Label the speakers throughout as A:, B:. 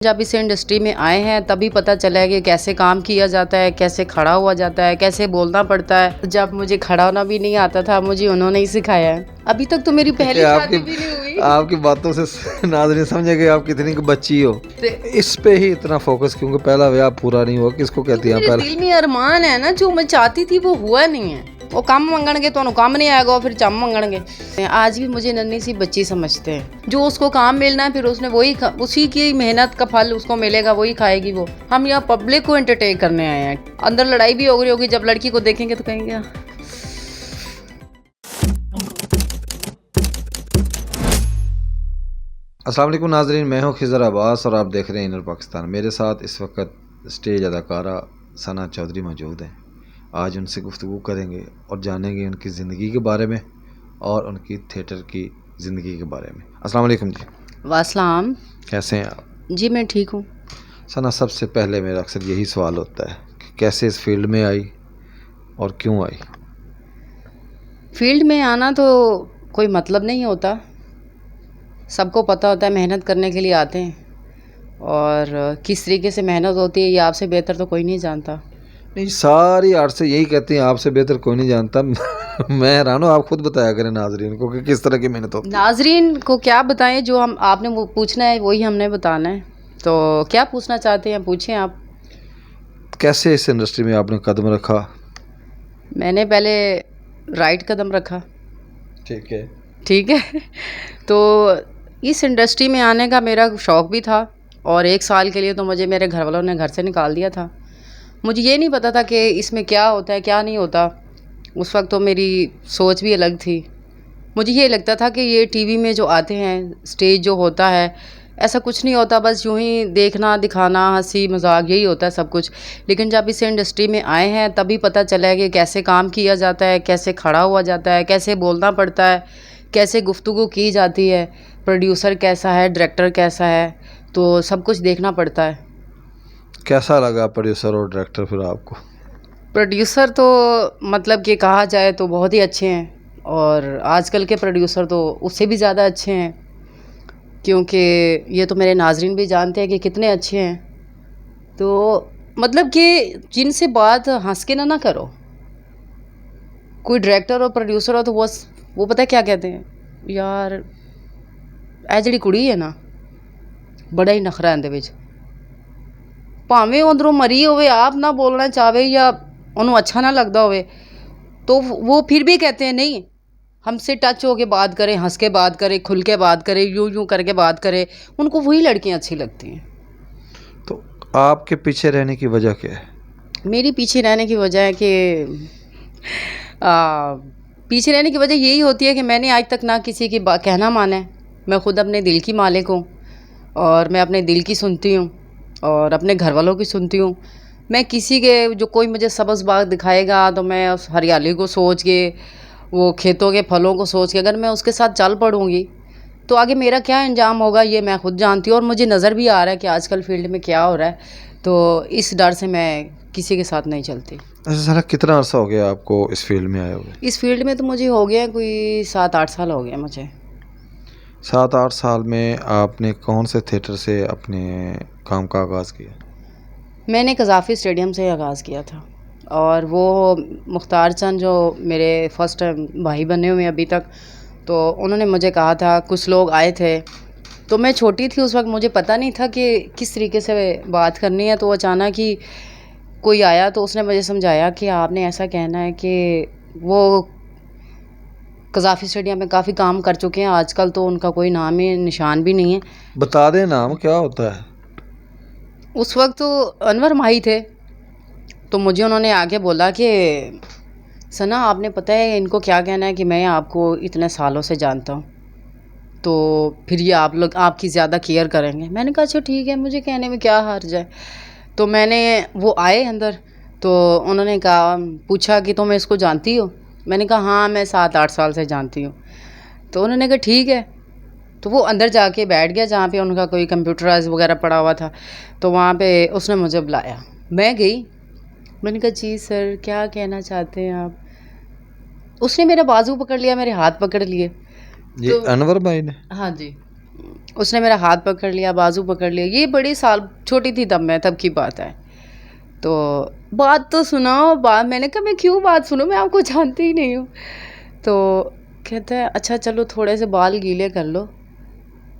A: जब इस इंडस्ट्री में आए हैं तभी पता चला है कि कैसे काम किया जाता है, कैसे खड़ा हुआ जाता है, कैसे बोलना पड़ता है। जब मुझे खड़ा होना भी नहीं आता था, मुझे उन्होंने ही सिखाया है। अभी तक तो मेरी पहली शादी भी नहीं हुई।
B: आपकी बातों से नाज़रीन समझे कि आप कितनी की बच्ची हो। इस पे ही इतना फोकस क्योंकि पहला ब्याह पूरा नहीं हुआ, किसको कहती है?
A: मेरे दिल में अरमान है ना, जो मैं चाहती थी वो हुआ नहीं है। वो कम मंगणगे तो काम नहीं आएगा, फिर चम मंगणगे। आज भी मुझे नन्ही सी बच्ची समझते हैं। जो उसको काम मिलना है फिर उसने वही उसी की मेहनत का फल उसको मिलेगा, वही खाएगी वो। हम यहाँ पब्लिक को एंटरटेन करने आए हैं। अंदर लड़ाई भी हो रही होगी, जब लड़की को देखेंगे तो कहेंगे
B: अस्सलाम वालेकुम नाज़रीन, मैं हूँ खिज़र अब्बास और आप देख रहे हैं इनर पाकिस्तान। मेरे साथ इस वक्त स्टेज अदाकारा सना चौधरी मौजूद हैं। आज उनसे गुफ्तगू करेंगे और जानेंगे उनकी ज़िंदगी के बारे में और उनकी थिएटर की ज़िंदगी के बारे में। अस्सलाम वालेकुम जी।
A: वासलाम।
B: कैसे हैं आप?
A: जी मैं ठीक हूँ।
B: सना, सबसे पहले मेरा अक्सर यही सवाल होता है कि कैसे इस फील्ड में आई और क्यों आई?
A: फील्ड में आना तो कोई मतलब नहीं होता। सबको पता होता है मेहनत करने के लिए आते हैं, और किस तरीके से मेहनत होती है ये आपसे बेहतर तो कोई नहीं जानता।
B: नहीं, सारी आर्ट से यही कहती हैं आपसे बेहतर कोई नहीं जानता। मैं हैरान हूँ, आप खुद बताया करें नाजरीन को कि किस तरह की मेहनत होती है।
A: नाजरीन को क्या बताएं, जो हम आपने वो पूछना है वही हमने बताना है। तो क्या पूछना चाहते हैं पूछें आप।
B: कैसे इस इंडस्ट्री में आपने कदम रखा?
A: मैंने पहले राइट कदम रखा।
B: ठीक है।
A: ठीक है। तो इस इंडस्ट्री में आने का मेरा शौक़ भी था, और 1 साल के लिए तो मुझे मेरे घर वालों ने घर से निकाल दिया था। मुझे ये नहीं पता था कि इसमें क्या होता है क्या नहीं होता। उस वक्त तो मेरी सोच भी अलग थी। मुझे ये लगता था कि ये टीवी में जो आते हैं, स्टेज जो होता है, ऐसा कुछ नहीं होता, बस यूं ही देखना दिखाना, हंसी मजाक, यही होता है सब कुछ। लेकिन जब इस इंडस्ट्री में आए हैं तभी पता चला है कि कैसे काम किया जाता है, कैसे खड़ा हुआ जाता है, कैसे बोलना पड़ता है, कैसे गुफ्तगू की जाती है, प्रोड्यूसर कैसा है, डायरेक्टर कैसा है, तो सब कुछ देखना पड़ता है।
B: कैसा लगा प्रोड्यूसर और डायरेक्टर फिर आपको?
A: प्रोड्यूसर तो मतलब कि कहा जाए तो बहुत ही अच्छे हैं, और आजकल के प्रोड्यूसर तो उससे भी ज़्यादा अच्छे हैं, क्योंकि ये तो मेरे नाजरीन भी जानते हैं कि कितने अच्छे हैं। तो मतलब कि जिनसे बात हंस के ना करो। कोई डायरेक्टर और प्रोड्यूसर हो तो वो पता है क्या कहते हैं, यार ਇਹ ਜਿਹੜੀ ਕੁੜੀ है ना, बड़ा ही नखरा ਇਹਦੇ ਵਿੱਚ। ਭਾਵੇਂ ਉਧਰੋਂ मरी होवे, आप ना बोलना चाहे या उन्होंने अच्छा ना लगता होवे, तो वो फिर भी कहते हैं नहीं, हमसे टच होके बात करें, हंस के बात करें, खुल के बात करें, यूं यूं करके बात करें। उनको वही लड़कियां अच्छी लगती हैं।
B: तो आपके पीछे रहने की वजह क्या है?
A: मेरी पीछे रहने की वजह है कि पीछे रहने की वजह यही होती है कि मैंने आज तक ना किसी की कहना माना है। मैं खुद अपने दिल की मालिक हूँ, और मैं अपने दिल की सुनती हूँ और अपने घर वालों की सुनती हूँ। मैं किसी के, जो कोई मुझे सब्ज़ बाग दिखाएगा तो मैं उस हरियाली को सोच के, वो खेतों के फलों को सोच के अगर मैं उसके साथ चल पड़ूँगी तो आगे मेरा क्या अंजाम होगा ये मैं खुद जानती हूँ। और मुझे नज़र भी आ रहा है कि आजकल फील्ड में क्या हो रहा है, तो इस डर से मैं किसी के साथ नहीं चलती।
B: अच्छा सर, कितना अर्सा हो गया आपको इस फील्ड में आए हुए?
A: इस फील्ड में तो मुझे हो गया कोई 7-8 साल हो गया मुझे।
B: 7-8 साल में आपने कौन से थिएटर से अपने काम का आगाज़ किया?
A: मैंने कज़ाफ़ी स्टेडियम से आगाज़ किया था, और वो मुख्तार चंद जो मेरे फर्स्ट भाई बने हुए अभी तक, तो उन्होंने मुझे कहा था, कुछ लोग आए थे, तो मैं छोटी थी उस वक्त, मुझे पता नहीं था कि किस तरीके से बात करनी है। तो अचानक ही कोई आया तो उसने मुझे समझाया कि आपने ऐसा कहना है कि वो कज़ाफ़ी स्टेडियम में काफ़ी काम कर चुके हैं, आजकल तो उनका कोई नाम ही निशान भी नहीं है।
B: बता दें नाम क्या होता है?
A: उस वक्त तो अनवर माही थे। तो मुझे उन्होंने आगे बोला कि सना, आपने पता है इनको क्या कहना है कि मैं आपको इतने सालों से जानता हूँ, तो फिर ये आप लोग आपकी ज़्यादा केयर करेंगे। मैंने कहा अच्छा ठीक है, मुझे कहने में क्या हर्ज है। तो मैंने, वो आए अंदर, तो उन्होंने कहा, पूछा कि तुम इसको जानती हो? मैंने कहा हाँ, मैं 7-8 साल से जानती हूँ। तो उन्होंने कहा ठीक है। तो वो अंदर जाके बैठ गया जहाँ पे उनका कोई कंप्यूटराइज वगैरह पड़ा हुआ था। तो वहाँ पे उसने मुझे बुलाया, मैं गई। मैंने कहा जी सर, क्या कहना चाहते हैं आप? उसने मेरा बाजू पकड़ लिया, मेरे हाथ पकड़ लिए।
B: ये
A: तो
B: अनवर भाई ने?
A: हाँ जी। उसने मेरा हाथ पकड़ लिया, बाजू पकड़ लिया। ये बड़ी साल छोटी थी तब, मैं तब की बात है। तो बात तो सुनाओ। बात मैंने कहा मैं क्यों बात सुनूं, मैं आपको जानती ही नहीं हूँ। तो कहते हैं अच्छा चलो थोड़े से बाल गीले कर लो।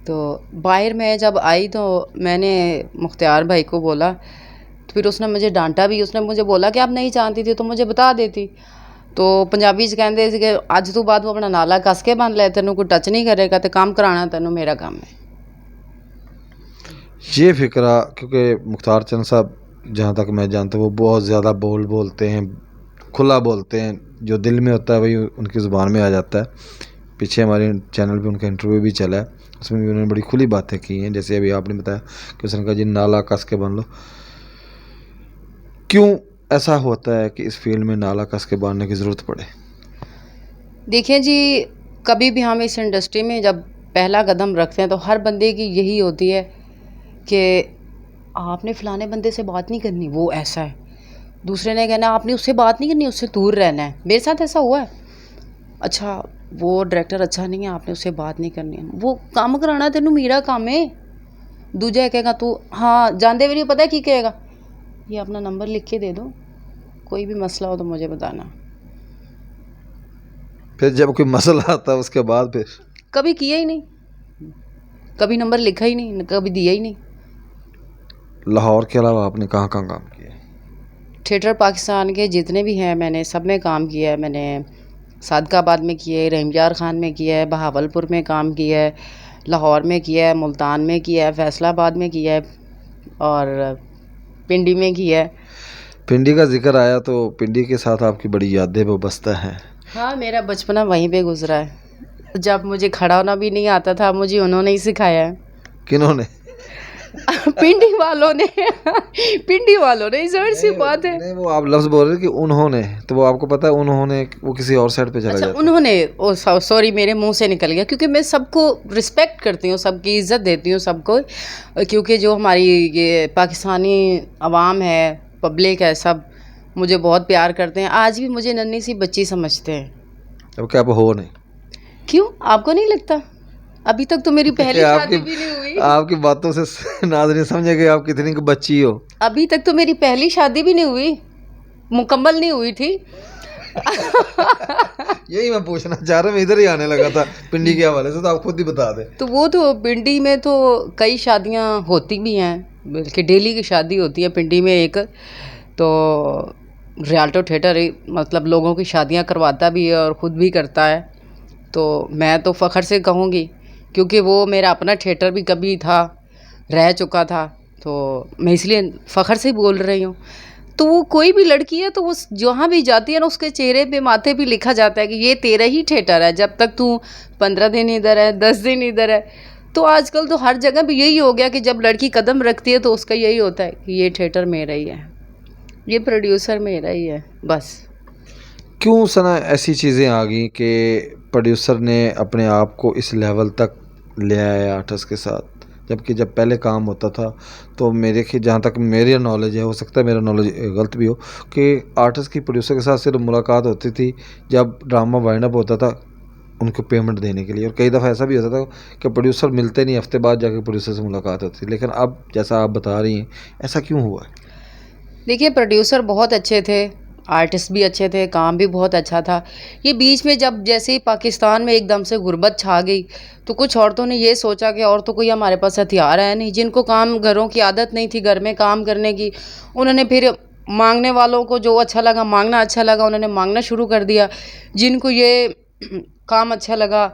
A: तो बाहर मैं जब आई तो मैंने मुख्तियार भाई को बोला, तो फिर उसने मुझे डांटा भी। उसने मुझे बोला कि आप नहीं जानती थी तो मुझे बता देती। तो पंजाबी च कहते थे कि अज तो बाद वो अपना नाला कस के बन ले, तेनों कोई टच नहीं करेगा, तो काम कराना तेनों मेरा काम है।
B: ये फिक्रा, क्योंकि मुख्तार चंद साहब जहाँ तक मैं जानता हूँ वो बहुत ज़्यादा बोलते हैं, खुला बोलते हैं, जो दिल में होता है वही उनकी ज़ुबान में आ जाता है। पीछे हमारे चैनल पे उनका इंटरव्यू भी चला है, उसमें भी उन्होंने बड़ी खुली बातें की हैं। जैसे अभी आपने बताया कि उसने कहा जी नाला कस के बन लो। क्यों ऐसा होता है कि इस फील्ड में नाला कस के बांधने की ज़रूरत पड़े?
A: देखिए जी, कभी भी हम इस इंडस्ट्री में जब पहला कदम रखते हैं तो हर बंदे की यही होती है कि आपने फ़लाने बंदे से बात नहीं करनी, वो ऐसा है। दूसरे ने कहना आपने उससे बात नहीं करनी, उससे दूर रहना है। मेरे साथ ऐसा हुआ है। अच्छा वो डायरेक्टर अच्छा नहीं है, आपने उससे बात नहीं करनी है। वो काम कराना तेनू मेरा काम है। दूजा कहेगा तू हाँ जानते भी नहीं, पता है की कहेगा, ये अपना नंबर लिख के दे दो, कोई भी मसला हो तो मुझे बताना।
B: फिर जब कोई मसला आता है उसके बाद फिर
A: कभी किया ही नहीं, कभी नंबर लिखा ही नहीं, कभी दिया ही नहीं।
B: लाहौर के अलावा आपने कहाँ कहाँ काम किया?
A: थिएटर पाकिस्तान के जितने भी हैं मैंने सब में काम किया है। मैंने सादकाबाद में किया है, रहीमयार खान में किया है, बहावलपुर में काम किया है, लाहौर में किया है, मुल्तान में किया है, फैसलाबाद में किया है और पिंडी में किया है।
B: पिंडी का जिक्र आया तो पिंडी के साथ आपकी बड़ी यादें वाबस्ता हैं।
A: हाँ मेरा बचपना वहीं पे गुजरा है। जब मुझे खड़ा होना भी नहीं आता था, मुझे उन्होंने ही सिखाया है।
B: किन्होंने?
A: पिंडी वालों ने पिंडी वालों ने, ज़ाहिर सी बात है।
B: नहीं, वो आप लफ्ज़ बोल रहे हैं कि उन्होंने, तो वो आपको पता है उन्होंने, वो किसी और साइड पे चला
A: अच्छा
B: जाता
A: उन्होंने, ओ सॉरी मेरे मुंह से निकल गया, क्योंकि मैं सबको रिस्पेक्ट करती हूँ, सबकी इज़्ज़त देती हूँ सबको, क्योंकि जो हमारी ये पाकिस्तानी अवाम है, पब्लिक है, सब मुझे बहुत प्यार करते हैं। आज भी मुझे नन्ही सी बच्ची समझते हैं।
B: है। अब क्या आप हो नहीं?
A: क्यों, आपको नहीं लगता? अभी तक तो मेरी पहली शादी भी नहीं हुई।
B: आपकी बातों से नाज़रीन समझेंगे आप कितनी की बच्ची हो।
A: अभी तक तो मेरी पहली शादी भी नहीं हुई, मुकम्मल नहीं हुई थी।
B: यही मैं पूछना चाह रहा हूँ, मैं इधर ही आने लगा था पिंडी के हवाले से, तो आप खुद ही बता दें।
A: तो वो तो पिंडी में तो कई शादियां होती भी हैं, बल्कि डेली की शादी होती है पिंडी में एक। तो रियाल्टो थिएटर मतलब लोगों की शादियां करवाता भी है और ख़ुद भी करता है। तो मैं तो फ़ख्र से कहूँगी, क्योंकि वो मेरा अपना थिएटर भी कभी था, रह चुका था, तो मैं इसलिए फ़ख्र से बोल रही हूँ। तो वो कोई भी लड़की है तो वो जहाँ भी जाती है ना, उसके चेहरे पे माथे पे लिखा जाता है कि ये तेरा ही थिएटर है। जब तक तू 15 दिन इधर है, 10 दिन इधर है। तो आजकल तो हर जगह भी यही हो गया कि जब लड़की कदम रखती है तो उसका यही होता है कि ये थिएटर मेरा ही है, ये प्रोड्यूसर मेरा ही है, बस।
B: क्यों सना ऐसी चीज़ें आ गई कि प्रोड्यूसर ने अपने आप को इस लेवल तक ले आया आर्टिस्ट के साथ, जबकि जब पहले काम होता था तो मेरे के जहाँ तक मेरी नॉलेज है, हो सकता है मेरा नॉलेज गलत भी हो, कि आर्टिस्ट की प्रोड्यूसर के साथ सिर्फ मुलाकात होती थी जब ड्रामा वाइंड अप होता था उनको पेमेंट देने के लिए, और कई दफ़ा ऐसा भी होता था कि प्रोड्यूसर मिलते नहीं, हफ्ते बाद जाके प्रोड्यूसर से मुलाकात होती थी। लेकिन अब जैसा आप बता रही हैं, ऐसा क्यों हुआ है?
A: देखिए प्रोड्यूसर बहुत अच्छे थे, आर्टिस्ट भी अच्छे थे, काम भी बहुत अच्छा था। ये बीच में जब जैसे ही पाकिस्तान में एकदम से गुर्बत छा गई तो कुछ औरतों ने ये सोचा कि और तो कोई हमारे पास हथियार है नहीं, जिनको काम घरों की आदत नहीं थी घर में काम करने की, उन्होंने फिर मांगने वालों को जो अच्छा लगा, मांगना अच्छा लगा, उन्होंने मांगना शुरू कर दिया। जिनको ये काम अच्छा लगा,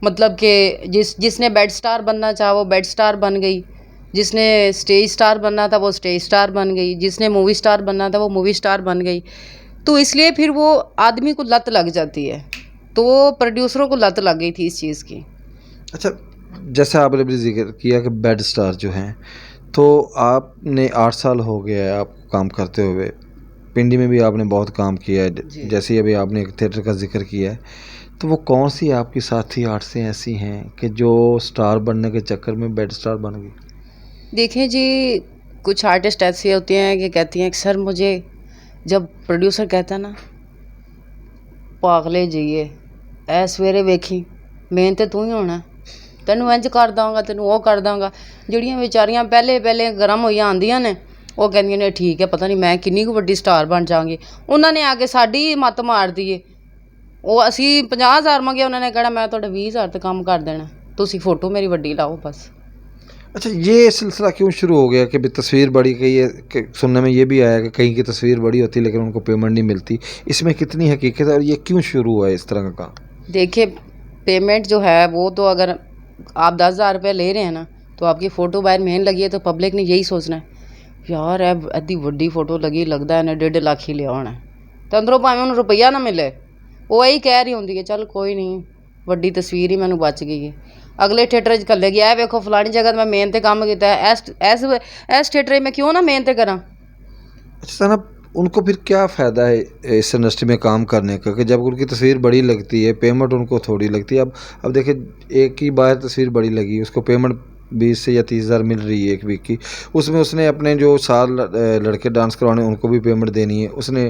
A: मतलब कि जिसने बेड स्टार बनना चाहा वो बेड स्टार बन गई, जिसने स्टेज स्टार बनना था वो स्टेज स्टार बन गई, जिसने मूवी स्टार बनना था वो मूवी स्टार बन गई। तो इसलिए फिर वो आदमी को लत लग जाती है, तो वो प्रोड्यूसरों को लत लग गई थी इस चीज़ की।
B: अच्छा, जैसे आपने भी जिक्र किया कि बेड स्टार जो हैं, तो आपने 8 साल हो गया है आपको काम करते हुए, पिंडी में भी आपने बहुत काम किया है, जैसे अभी आपने एक थिएटर का जिक्र किया है, तो वो कौन सी आपकी साथी आर्टिस्टें ऐसी हैं कि जो स्टार बनने के चक्कर में बेड स्टार बन गई?
A: देखें जी, कुछ आर्टिस्ट ऐसी होती हैं कि कहती हैं कि सर मुझे, जब प्रोड्यूसर कहता है ना पागले जाइए ऐ सवेरे वेखी मेन तो तू ही होना, ਤੈਨੂੰ ਇੰਜ ਕਰ ਦਾਂਗਾ, ਤੈਨੂੰ ਉਹ ਕਰ ਦਾਂਗਾ। ਜਿਹੜੀਆਂ ਵਿਚਾਰੀਆਂ ਪਹਿਲੇ ਪਹਿਲੇ ਗਰਮ ਹੋਈਆਂ ਆਉਂਦੀਆਂ ਨੇ, ਉਹ ਕਹਿੰਦੀਆਂ ਨੇ ਠੀਕ ਹੈ, ਪਤਾ ਨਹੀਂ ਮੈਂ ਕਿੰਨੀ ਕੁ ਵੱਡੀ ਸਟਾਰ ਬਣ ਜਾਵਾਂਗੀ। ਉਹਨਾਂ ਨੇ ਆ ਕੇ ਸਾਡੀ ਮੱਤ ਮਾਰ ਦਈਏ। ਉਹ ਅਸੀਂ 50,000 ਮੰਗਿਆ, ਉਹਨਾਂ ਨੇ ਕਹਿਣਾ ਮੈਂ ਤੁਹਾਡਾ 20,000 ਤੇ ਕੰਮ ਕਰ ਦੇਣਾ, ਤੁਸੀਂ ਫੋਟੋ ਮੇਰੀ ਵੱਡੀ ਲਾਓ बस।
B: अच्छा, ये सिलसिला क्यों शुरू हो गया कि भाई तस्वीर बड़ी, कही है कि सुनने में ये भी आया कि कहीं की तस्वीर बड़ी होती है लेकिन उनको पेमेंट नहीं मिलती, इसमें कितनी हकीकत है और ये क्यों शुरू हुआ है इस तरह का काम?
A: देखिए, पेमेंट जो है वो तो अगर आप 10,000 रुपये ले रहे हैं ना, तो आपकी फ़ोटो बाहर मेन लगी है तो पब्लिक ने यही सोचना है यार एड्डी वड्डी फ़ोटो लगी, लगता है ना 1.5 लाख ही लिया होना, तो अंदरों भावें उन्हें रुपया ना मिले, वो यही कह रही होंगी है चल कोई नहीं, वड्डी तस्वीर ही मैनू बच गई है। अगले थिएटर च कल्ले गया, वेखो फलानी जगह मैं मेहनत काम किया, इस थिएटर में क्यों ना मेहनत करा।
B: अच्छा सना, उनको फिर क्या फ़ायदा है इस इंडस्ट्री में काम करने का कि जब उनकी तस्वीर बड़ी लगती है, पेमेंट उनको थोड़ी लगती है। अब देखिए, एक ही बार तस्वीर बड़ी लगी, उसको पेमेंट 20 से या 30,000 मिल रही है एक वीक की, उसमें उसने अपने जो 7 लड़के डांस करवाने उनको भी पेमेंट देनी है, उसने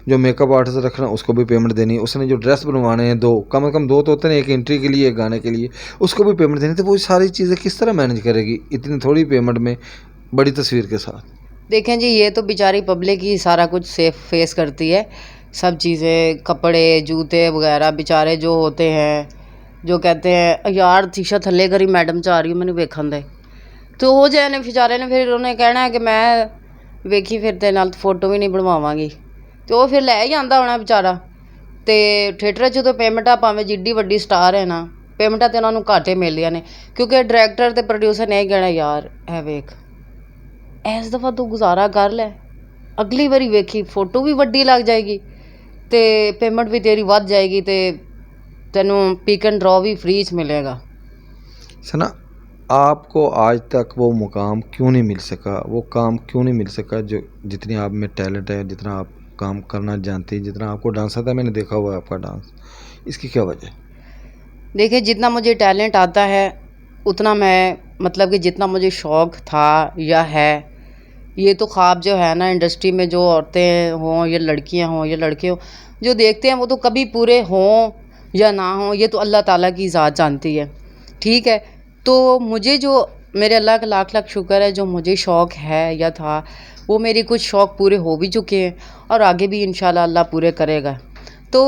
B: जो मेकअप आर्टिस्ट रखना उसको भी पेमेंट देनी है, उसने जो ड्रेस बनवाने हैं 2 कम से कम 2 तो होते हैं, एक एंट्री के लिए एक गाने के लिए, उसको भी पेमेंट देनी। तो वो सारी चीज़ें किस तरह मैनेज करेगी इतनी थोड़ी पेमेंट में बड़ी तस्वीर के साथ?
A: देखें जी, ये तो बेचारी पब्लिक ही सारा कुछ सेफ फेस करती है, सब चीज़ें, कपड़े जूते वगैरह बेचारे जो होते हैं, जो कहते हैं यार शीशा थल्ले करी मैडम जा रही हूँ मैंने वेखन दे, तो हो जाए ने बेचारे ने फिर उन्हें कहना है कि मैं वेखी फिर तेरे नाल फोटो भी नहीं बनवावांगी, तो वो फिर लै ही आंदा होना बेचारा। तो थिएटर च तो पेमेंटा भावें जिड्डी वड्डी स्टार है ना, पेमेंटा तो उन्होंने घाटे मिलदियां ने, क्योंकि डायरैक्टर ते प्रोड्यूसर ने कहना यार है वेख इस दफ़ा तू गुजारा कर लै, अगली बारी वेखी फोटो भी वड्डी लग जाएगी तो पेमेंट भी तेरी वध जाएगी, तो तेनू पिक एंड ड्रॉ भी फ्री च मिलेगा।
B: सना, आपको आज तक वो मुकाम क्यों नहीं मिल सका, वो काम क्यों नहीं मिल सका जो जितनी आप में टैलेंट है, जितना आप काम करना जानती हैं, जितना आपको डांस आता है, मैंने देखा हुआ है आपका डांस, इसकी क्या वजह है?
A: देखिए, जितना मुझे टैलेंट आता है उतना मैं, मतलब कि जितना मुझे शौक़ था या है, ये तो ख्वाब जो है ना इंडस्ट्री में, जो औरतें हों या लड़कियां हों या लड़के हों जो देखते हैं, वो तो कभी पूरे हों या ना हों, ये तो अल्लाह ताला की ज़ात जानती है, ठीक है। तो मुझे जो, मेरे अल्लाह का लाख लाख शुक्र है, जो मुझे शौक़ है या था, वो मेरे कुछ शौक़ पूरे हो भी चुके हैं और आगे भी इंशाल्लाह अल्लाह पूरे करेगा। तो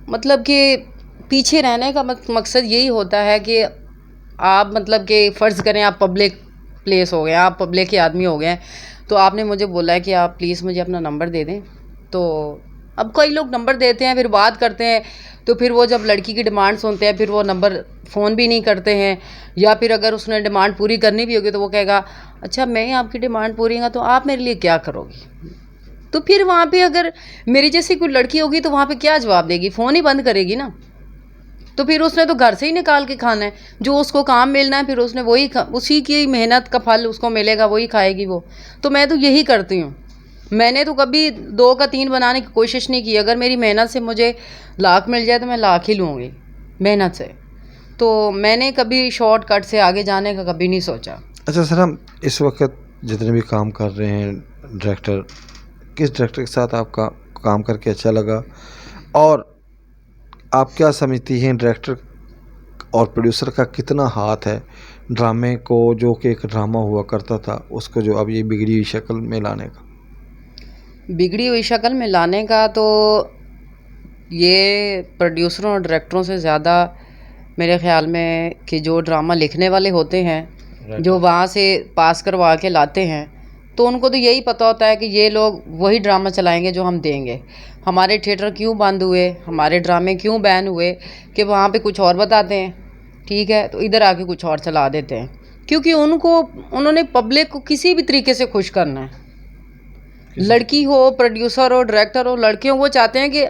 A: मतलब कि पीछे रहने का मकसद यही होता है कि आप, मतलब कि फ़र्ज़ करें आप पब्लिक प्लेस हो गए, आप पब्लिक के आदमी हो गए, तो आपने मुझे बोला है कि आप प्लीज़ मुझे अपना नंबर दे दें, तो अब कई लोग नंबर देते हैं, फिर बात करते हैं, तो फिर वो जब लड़की की डिमांड सुनते हैं फिर वो नंबर फ़ोन भी नहीं करते हैं, या फिर अगर उसने डिमांड पूरी करनी भी होगी तो वो कहेगा अच्छा मैं आपकी डिमांड पूरी है तो आप मेरे लिए क्या करोगी। तो फिर वहाँ पे अगर मेरी जैसी कोई लड़की होगी तो वहाँ पे क्या जवाब देगी, फ़ोन ही बंद करेगी ना। तो फिर उसने तो घर से ही निकाल के खाना है, जो उसको काम मिलना है फिर उसने वही उसी की मेहनत का फल उसको मिलेगा, वही खाएगी वो। तो मैं तो यही करती हूँ, मैंने तो कभी 2 का 3 बनाने की कोशिश नहीं की। अगर मेरी मेहनत से मुझे लाख मिल जाए तो मैं लाख ही लूँगी मेहनत से, तो मैंने कभी शॉर्टकट से आगे जाने का कभी नहीं सोचा।
B: अच्छा सर, हम इस वक्त जितने भी काम कर रहे हैं डायरेक्टर, किस डायरेक्टर के साथ आपका काम करके अच्छा लगा, और आप क्या समझती हैं डायरेक्टर और प्रोड्यूसर का कितना हाथ है ड्रामे को, जो कि एक ड्रामा हुआ करता था, उसको जो अब ये बिगड़ी हुई शक्ल में लाने का?
A: बिगड़ी हुई शक्ल में लाने का तो ये प्रोड्यूसरों और डायरेक्टरों से ज़्यादा मेरे ख़्याल में कि जो ड्रामा लिखने वाले होते हैं, जो वहाँ से पास करवा के लाते हैं, तो उनको तो यही पता होता है कि ये लोग वही ड्रामा चलाएंगे जो हम देंगे। हमारे थिएटर क्यों बंद हुए, हमारे ड्रामे क्यों बैन हुए, कि वहाँ पे कुछ और बताते हैं, ठीक है, तो इधर आके कुछ और चला देते हैं, क्योंकि उन्होंने पब्लिक को किसी भी तरीके से खुश करना है। लड़की हो, प्रोड्यूसर हो, डायरेक्टर हो, लड़के हो, वो चाहते हैं कि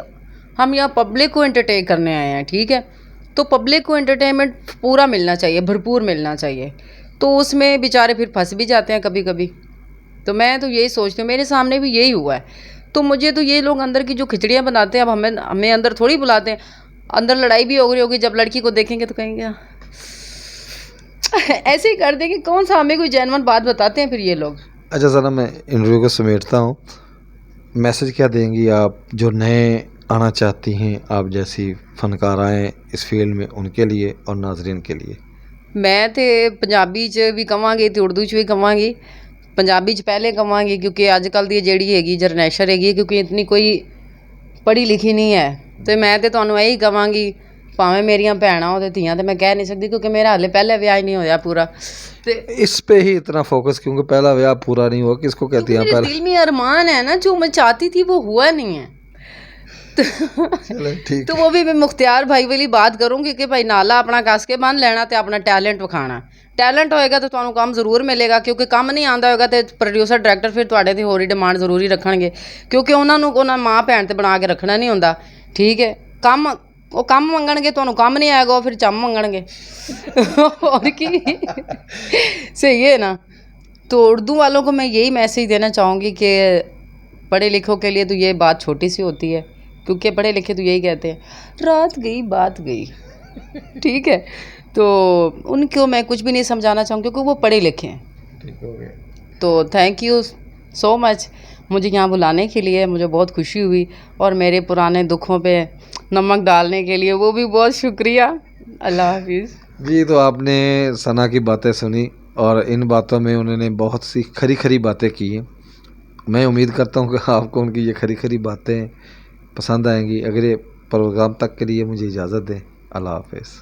A: हम यहाँ पब्लिक को एंटरटेन करने आए हैं, ठीक है। तो पब्लिक को एंटरटेनमेंट पूरा मिलना चाहिए, भरपूर मिलना चाहिए, तो उसमें बेचारे फिर फंस भी जाते हैं कभी कभी। तो मैं तो यही सोचती हूँ, मेरे सामने भी यही हुआ है। तो मुझे तो ये लोग अंदर की जो खिचड़ियाँ बनाते हैं, अब हमें अंदर थोड़ी बुलाते हैं, अंदर लड़ाई भी हो रही होगी, जब लड़की को देखेंगे तो कहेंगे ऐसे ही कर देंगे, कौन सा हमें कोई जेन्युइन बात बताते हैं फिर ये लोग।
B: अच्छा सर, मैं इंटरव्यू को समेटता हूँ, मैसेज क्या देंगी आप जो नए आना चाहती हैं, आप जैसी फ़नकार आएँ इस फील्ड में, उनके लिए और नाजरीन के लिए?
A: मैं तो पंजाबी च भी कहांगी ते उर्दू च भी कहांगी। पंजाबी च पहले कहांगी क्योंकि अजकल दी जिहड़ी हैगी जनरेशन हैगी, क्योंकि इतनी कोई पढ़ी लिखी नहीं है, तो मैं तो तुहानूं यही कहांगी, भावें मेरियां भैणां हो ते धीआं, ते मैं कह नहीं सकदी क्योंकि मेरा हाले पैह्ला ब्याह ही नहीं होया पूरा। ते
B: इस पे ही इतना फोकस क्योंकि पहला ब्याह पूरा नहीं हुआ, किसको कहती हैं
A: मेरे
B: पहला।
A: दिल में अरमान है ना, जो मैं चाहती थी वो हुआ नहीं है।
B: चलो ठीक
A: तो
B: है।
A: वो भी मैं मुख्तियार भाई वाली बात करूँगी कि भाई नाला अपना कस के बन लेना ते अपना टैलेंट विखाना। टैलेंट होएगा तो ਤੁਹਾਨੂੰ ਕੰਮ ਜ਼ਰੂਰ ਮਿਲੇਗਾ, ਕਿਉਂਕਿ ਕੰਮ ਨਹੀਂ ਆਉਂਦਾ ਹੋਏਗਾ ਤੇ ਪ੍ਰੋਡਿਊਸਰ ਡਾਇਰੈਕਟਰ ਫਿਰ ਤੁਹਾਡੇ ਤੇ ਹੋਰ ਹੀ ਡਿਮਾਂਡ ਜ਼ਰੂਰੀ ਰੱਖਣਗੇ, ਕਿਉਂਕਿ ਉਹਨਾਂ ਨੂੰ ਉਹਨਾਂ ਮਾਂ ਭੈਣ ਤੇ ਬਣਾ ਕੇ ਰੱਖਣਾ ਨਹੀਂ ਹੁੰਦਾ। ਠੀਕ ਹੈ, ਕੰਮ ਉਹ ਕੰਮ ਮੰਗਣਗੇ, ਤੁਹਾਨੂੰ ਕੰਮ नहीं आएगा वो फिर चम ਮੰਗਣਗੇ। और की सही है ना। तो उर्दू वालों को मैं यही मैसेज देना चाहूँगी कि पढ़े लिखों के लिए तो ये बात छोटी सी होती है, क्योंकि पढ़े लिखे तो यही कहते हैं रात गई बात गई। ठीक है, तो उनको मैं कुछ भी नहीं समझाना चाहूँगी क्योंकि वो पढ़े लिखे हैं।
B: ठीक हो गया।
A: तो थैंक यू सो मच मुझे यहाँ बुलाने के लिए, मुझे बहुत खुशी हुई, और मेरे पुराने दुखों पे नमक डालने के लिए वो भी बहुत शुक्रिया। अल्लाह हाफिज़।
B: जी, तो आपने सना की बातें सुनी और इन बातों में उन्होंने बहुत सी खरी खरी बातें की हैं। मैं उम्मीद करता हूँ कि आपको उनकी ये खरी खरी बातें पसंद आएंगी। अगले प्रोग्राम तक के लिए मुझे इजाज़त दें। अल्लाह हाफिज़।